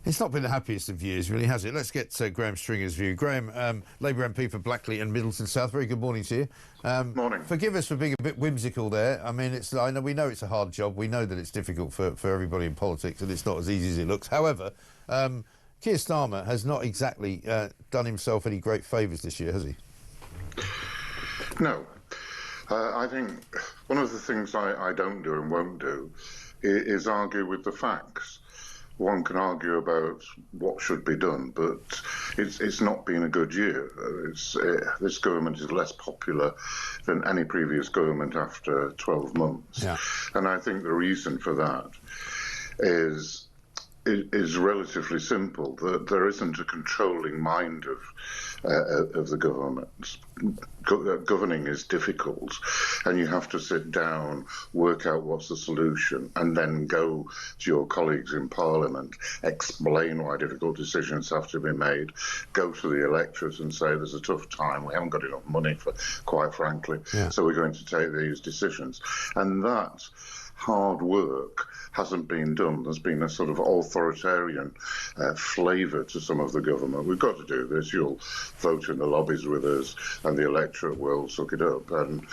It's not been the happiest of years, really, has it? Let's get Graeme Stringer's view. Graeme, Labour MP for Blackley and Middleton South. Very good morning to you. Morning. Forgive us for being a bit whimsical there. I mean, we know it's a hard job. We know that it's difficult for everybody in politics, and it's not as easy as it looks. However, Keir Starmer has not exactly done himself any great favours this year, has he? No. I think one of the things I don't do and won't do is argue with the facts. One can argue about what should be done, but it's not been a good year. This government is less popular than any previous government after 12 months. Yeah. And I think the reason for that is relatively simple, that there isn't a controlling mind of the government. Governing is difficult, and you have to sit down, work out what's the solution, and then go to your colleagues in Parliament, explain why difficult decisions have to be made, go to the electorate and say there's a tough time, we haven't got enough money, for, quite frankly, so we're going to take these decisions. And that hard work hasn't been done. There's been a sort of authoritarian flavour to some of the government. We've got to do this. You'll vote in the lobbies with us and the electorate will suck it up. And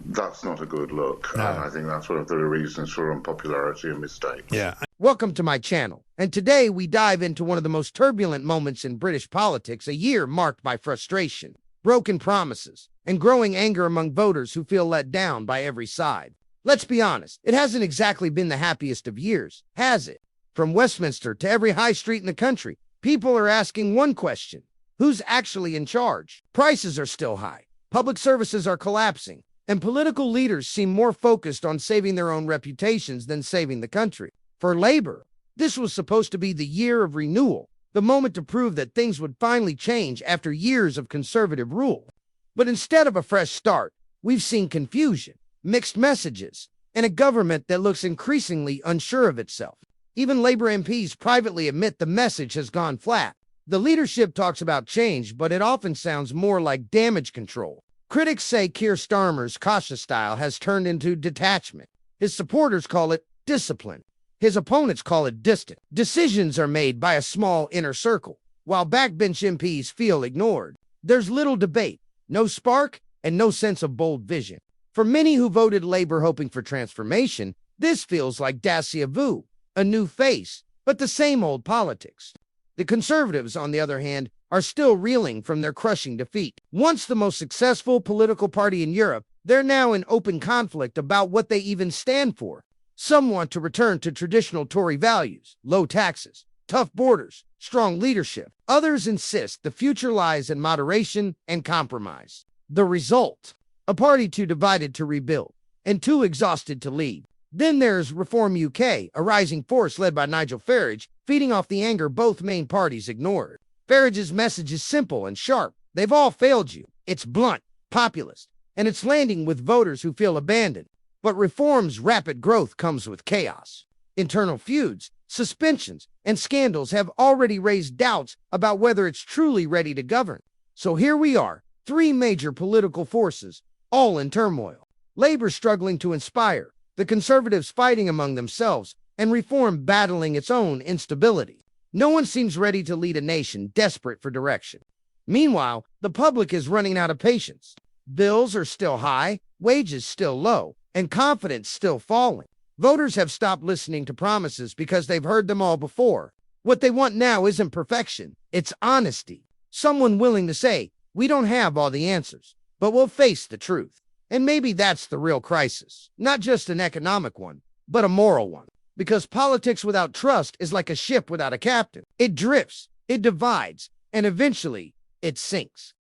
that's not a good look. No. And I think that's one of the reasons for unpopularity and mistakes. Yeah. Welcome to my channel. And today we dive into one of the most turbulent moments in British politics, a year marked by frustration, broken promises, and growing anger among voters who feel let down by every side. Let's be honest, it hasn't exactly been the happiest of years, has it? From Westminster to every high street in the country, people are asking one question: who's actually in charge? Prices are still high, public services are collapsing, and political leaders seem more focused on saving their own reputations than saving the country. For Labour, this was supposed to be the year of renewal, the moment to prove that things would finally change after years of conservative rule. But instead of a fresh start, we've seen confusion, mixed messages, and a government that looks increasingly unsure of itself. Even Labour MPs privately admit the message has gone flat. The leadership talks about change, but it often sounds more like damage control. Critics say Keir Starmer's cautious style has turned into detachment. His supporters call it discipline. His opponents call it distant. Decisions are made by a small inner circle, while backbench MPs feel ignored. There's little debate, no spark, and no sense of bold vision. For many who voted Labour hoping for transformation, this feels like déjà vu, a new face, but the same old politics. The Conservatives, on the other hand, are still reeling from their crushing defeat. Once the most successful political party in Europe, they're now in open conflict about what they even stand for. Some want to return to traditional Tory values, low taxes, tough borders, strong leadership. Others insist the future lies in moderation and compromise. The result: a party too divided to rebuild and too exhausted to lead. Then there's Reform UK, a rising force led by Nigel Farage, feeding off the anger both main parties ignored. Farage's message is simple and sharp. They've all failed you. It's blunt, populist, and it's landing with voters who feel abandoned. But Reform's rapid growth comes with chaos. Internal feuds, suspensions, and scandals have already raised doubts about whether it's truly ready to govern. So here we are, three major political forces, all in turmoil. Labour struggling to inspire, the Conservatives fighting among themselves, and Reform battling its own instability. No one seems ready to lead a nation desperate for direction. Meanwhile, the public is running out of patience. Bills are still high, wages still low, and confidence still falling. Voters have stopped listening to promises because they've heard them all before. What they want now isn't perfection, it's honesty. Someone willing to say, we don't have all the answers, but we'll face the truth. And maybe that's the real crisis. Not just an economic one, but a moral one. Because politics without trust is like a ship without a captain. It drifts, it divides, and eventually it sinks.